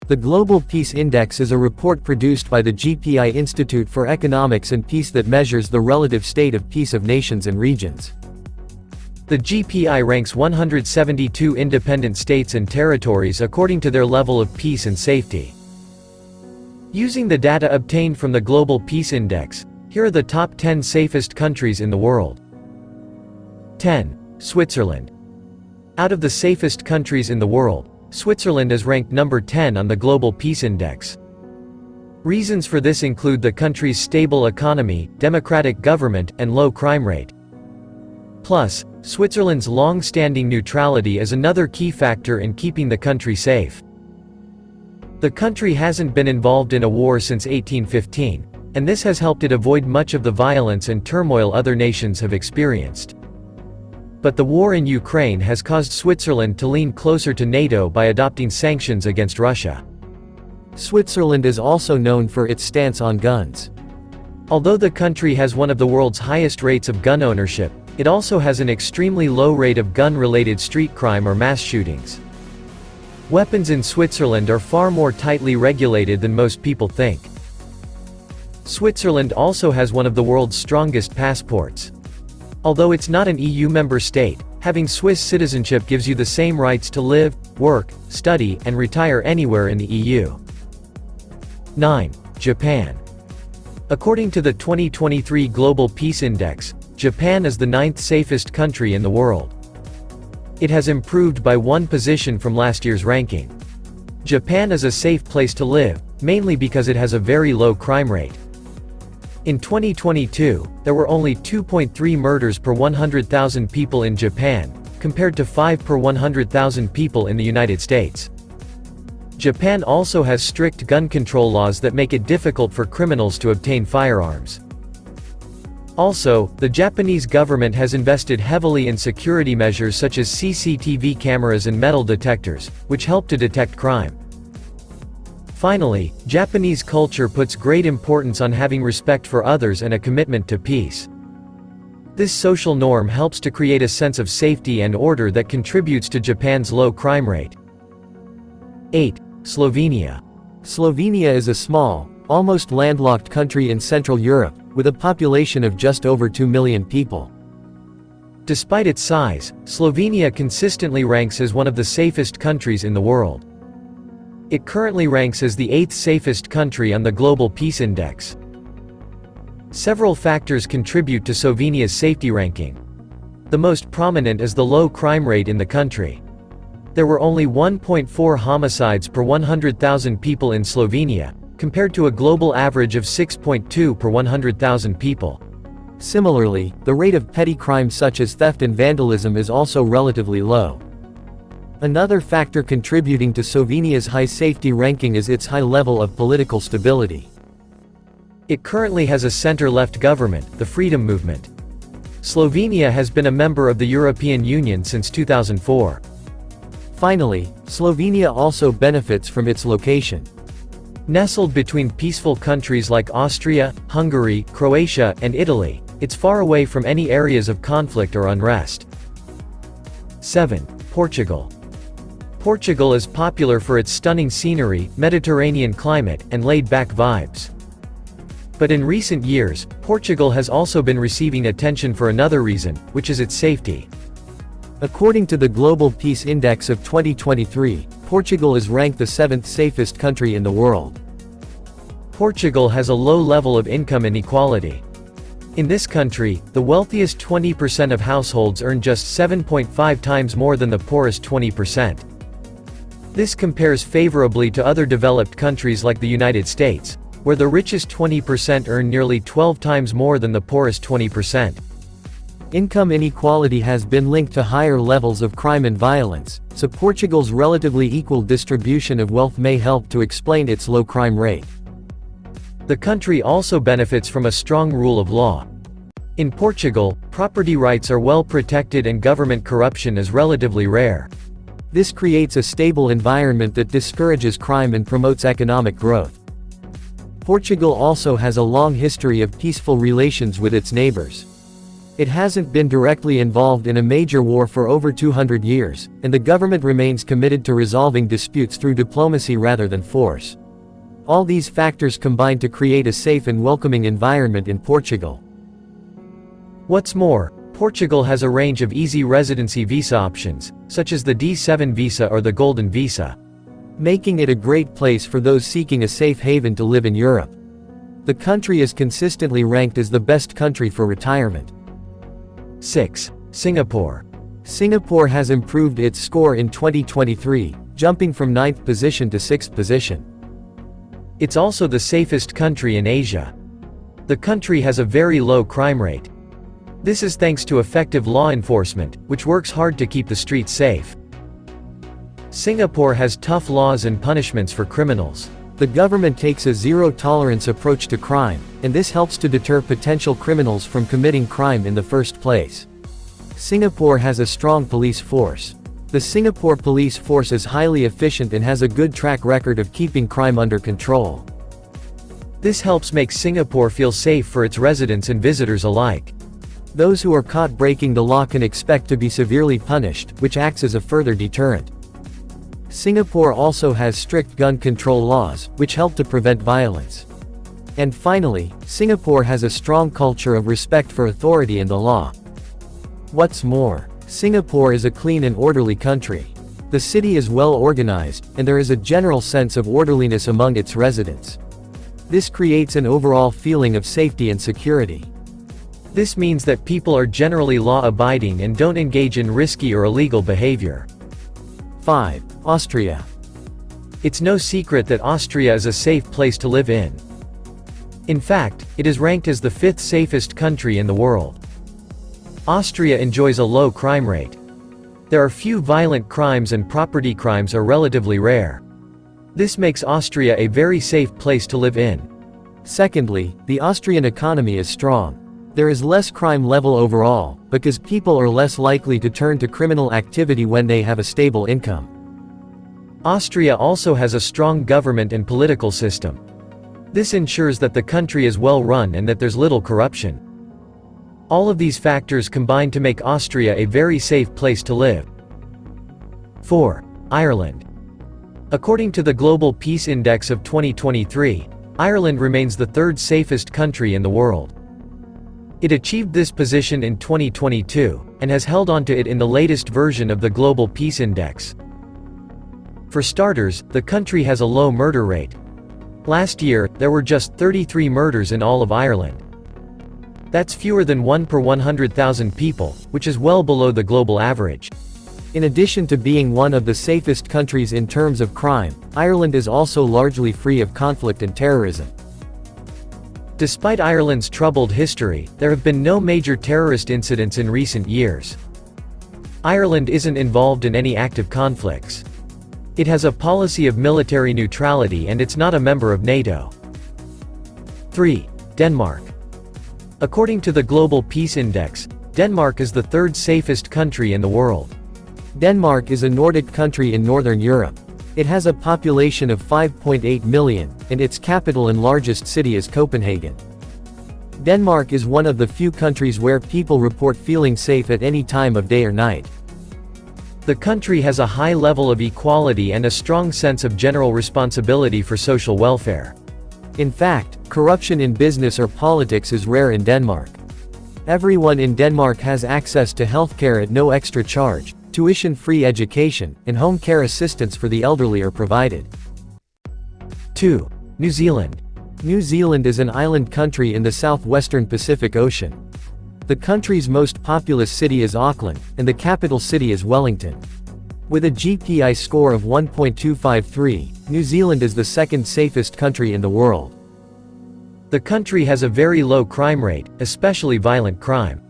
The Global Peace Index is a report produced by the GPI Institute for Economics and Peace that measures the relative state of peace of nations and regions. The GPI ranks 172 independent states and territories according to their level of peace and safety. Using the data obtained from the Global Peace Index, here are the top 10 safest countries in the world. 10. Switzerland. Out of the safest countries in the world, Switzerland is ranked number 10 on the Global Peace Index. Reasons for this include the country's stable economy, democratic government, and low crime rate. Plus, Switzerland's long-standing neutrality is another key factor in keeping the country safe. The country hasn't been involved in a war since 1815, and this has helped it avoid much of the violence and turmoil other nations have experienced. But the war in Ukraine has caused Switzerland to lean closer to NATO by adopting sanctions against Russia. Switzerland is also known for its stance on guns. Although the country has one of the world's highest rates of gun ownership, it also has an extremely low rate of gun-related street crime or mass shootings. Weapons in Switzerland are far more tightly regulated than most people think. Switzerland also has one of the world's strongest passports. Although it's not an EU member state, having Swiss citizenship gives you the same rights to live, work, study, and retire anywhere in the EU. 9. Japan. According to the 2023 Global Peace Index, Japan is the 9th safest country in the world. It has improved by one position from last year's ranking. Japan is a safe place to live, mainly because it has a very low crime rate. In 2022, there were only 2.3 murders per 100,000 people in Japan, compared to 5 per 100,000 people in the United States. Japan also has strict gun control laws that make it difficult for criminals to obtain firearms. Also, the Japanese government has invested heavily in security measures such as CCTV cameras and metal detectors, which help to detect crime. Finally, Japanese culture puts great importance on having respect for others and a commitment to peace. This social norm helps to create a sense of safety and order that contributes to Japan's low crime rate. 8. Slovenia. Slovenia is a small, almost landlocked country in Central Europe, with a population of just over 2 million people. Despite its size, Slovenia consistently ranks as one of the safest countries in the world. It currently ranks as the 8th safest country on the Global Peace Index. Several factors contribute to Slovenia's safety ranking. The most prominent is the low crime rate in the country. There were only 1.4 homicides per 100,000 people in Slovenia, compared to a global average of 6.2 per 100,000 people. Similarly, the rate of petty crimes such as theft and vandalism is also relatively low. Another factor contributing to Slovenia's high safety ranking is its high level of political stability. It currently has a center-left government, the Freedom Movement. Slovenia has been a member of the European Union since 2004. Finally, Slovenia also benefits from its location. Nestled between peaceful countries like Austria, Hungary, Croatia, and Italy, it's far away from any areas of conflict or unrest. 7. Portugal. Portugal is popular for its stunning scenery, Mediterranean climate, and laid-back vibes. But in recent years, Portugal has also been receiving attention for another reason, which is its safety. According to the Global Peace Index of 2023, Portugal is ranked the 7th safest country in the world. Portugal has a low level of income inequality. In this country, the wealthiest 20% of households earn just 7.5 times more than the poorest 20%. This compares favorably to other developed countries like the United States, where the richest 20% earn nearly 12 times more than the poorest 20%. Income inequality has been linked to higher levels of crime and violence, so Portugal's relatively equal distribution of wealth may help to explain its low crime rate. The country also benefits from a strong rule of law. In Portugal, property rights are well protected and government corruption is relatively rare. This creates a stable environment that discourages crime and promotes economic growth. Portugal also has a long history of peaceful relations with its neighbors. It hasn't been directly involved in a major war for over 200 years, and the government remains committed to resolving disputes through diplomacy rather than force. All these factors combine to create a safe and welcoming environment in Portugal. What's more, Portugal has a range of easy residency visa options, such as the D7 visa or the Golden Visa, making it a great place for those seeking a safe haven to live in Europe. The country is consistently ranked as the best country for retirement. 6. Singapore. Singapore has improved its score in 2023, jumping from 9th position to 6th position. It's also the safest country in Asia. The country has a very low crime rate. This is thanks to effective law enforcement, which works hard to keep the streets safe. Singapore has tough laws and punishments for criminals. The government takes a zero-tolerance approach to crime, and this helps to deter potential criminals from committing crime in the first place. Singapore has a strong police force. The Singapore police force is highly efficient and has a good track record of keeping crime under control. This helps make Singapore feel safe for its residents and visitors alike. Those who are caught breaking the law can expect to be severely punished, which acts as a further deterrent. Singapore also has strict gun control laws, which help to prevent violence. And finally, Singapore has a strong culture of respect for authority and the law. What's more, Singapore is a clean and orderly country. The city is well organized, and there is a general sense of orderliness among its residents. This creates an overall feeling of safety and security. This means that people are generally law-abiding and don't engage in risky or illegal behavior. 5. Austria. It's no secret that Austria is a safe place to live in. In fact, it is ranked as the 5th safest country in the world. Austria enjoys a low crime rate. There are few violent crimes and property crimes are relatively rare. This makes Austria a very safe place to live in. Secondly, the Austrian economy is strong. There is less crime level overall, because people are less likely to turn to criminal activity when they have a stable income. Austria also has a strong government and political system. This ensures that the country is well run and that there's little corruption. All of these factors combine to make Austria a very safe place to live. 4. Ireland. According to the Global Peace Index of 2023, Ireland remains the 3rd safest country in the world. It achieved this position in 2022, and has held on to it in the latest version of the Global Peace Index. For starters, the country has a low murder rate. Last year, there were just 33 murders in all of Ireland. That's fewer than 1 per 100,000 people, which is well below the global average. In addition to being one of the safest countries in terms of crime, Ireland is also largely free of conflict and terrorism. Despite Ireland's troubled history, there have been no major terrorist incidents in recent years. Ireland isn't involved in any active conflicts. It has a policy of military neutrality and it's not a member of NATO. 3. Denmark. According to the Global Peace Index, Denmark is the 3rd safest country in the world. Denmark is a Nordic country in Northern Europe. It has a population of 5.8 million, and its capital and largest city is Copenhagen. Denmark is one of the few countries where people report feeling safe at any time of day or night. The country has a high level of equality and a strong sense of general responsibility for social welfare. In fact, corruption in business or politics is rare in Denmark. Everyone in Denmark has access to healthcare at no extra charge. Tuition-free education, and home care assistance for the elderly are provided. 2. New Zealand. New Zealand is an island country in the southwestern Pacific Ocean. The country's most populous city is Auckland, and the capital city is Wellington. With a GPI score of 1.253, New Zealand is the 2nd safest country in the world. The country has a very low crime rate, especially violent crime.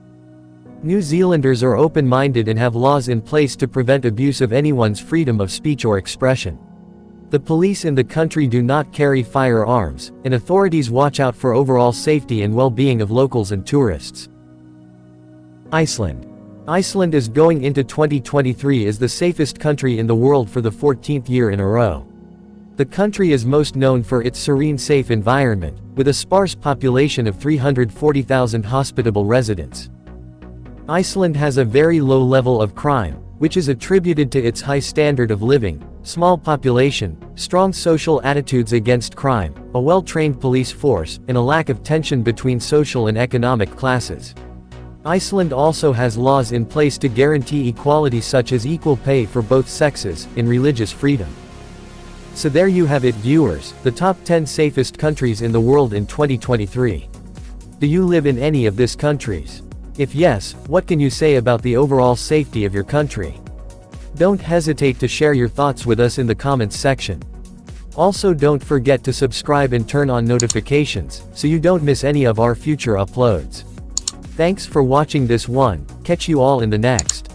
New Zealanders are open-minded and have laws in place to prevent abuse of anyone's freedom of speech or expression. The police in the country do not carry firearms, and authorities watch out for overall safety and well-being of locals and tourists. Iceland. Iceland is going into 2023 as the safest country in the world for the 14th year in a row. The country is most known for its serene, safe environment, with a sparse population of 340,000 hospitable residents. Iceland has a very low level of crime, which is attributed to its high standard of living, small population, strong social attitudes against crime, a well-trained police force, and a lack of tension between social and economic classes. Iceland also has laws in place to guarantee equality such as equal pay for both sexes, and religious freedom. So there you have it, viewers, the top 10 safest countries in the world in 2023. Do you live in any of these countries? If yes, what can you say about the overall safety of your country? Don't hesitate to share your thoughts with us in the comments section. Also, don't forget to subscribe and turn on notifications, so you don't miss any of our future uploads. Thanks for watching this one, catch you all in the next.